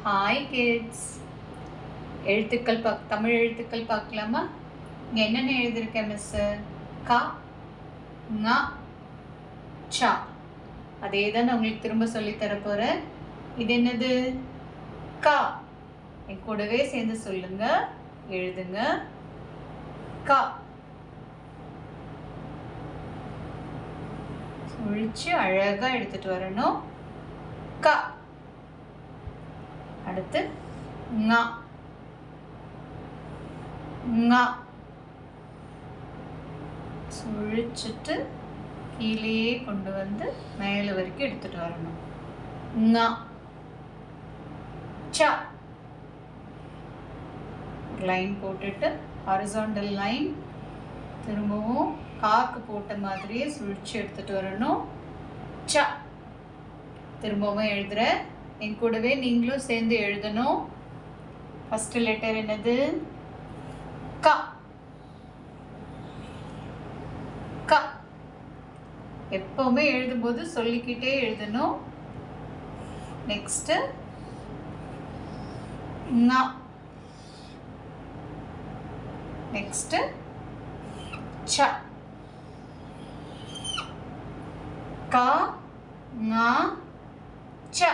Hi kids. எழுத்துக்கள் தமிழ் எழுத்துக்கள் பார்க்கலாமா? இங்கே என்னென்ன எழுதியிருக்கேன் மிஸ்ஸு? க, ங, ச. அதே தான் நான் உங்களுக்கு திரும்ப சொல்லித்தர போகிறேன். இது என்னது? க. என் கூடவே சேர்ந்து சொல்லுங்க, எழுதுங்க. க. ஒழிச்சு அழகாக எடுத்துட்டு வரணும். க. அடுத்து ங, ங. சுழிச்சிட்டு கீழே கொண்டு வந்து மேலே வரைக்கும் எடுத்துட்டு வரணும். ங, ச. லைன் போட்டுட்டு ஹாரிசாண்டல் லைன் திரும்பவும் காக்கு போட்ட மாதிரியே சுழிச்சு எடுத்துட்டு வரணும். ச. திரும்பவும் எழுதுற. என் கூடவே நீங்களும் சேர்ந்து எழுதணும். ஃபர்ஸ்ட் லெட்டர் என்னது? க. க. எப்பவுமே எழுதும்போது சொல்லிக்கிட்டே எழுதணும். நெக்ஸ்ட் ங. நெக்ஸ்ட் ச. க, ங, ச.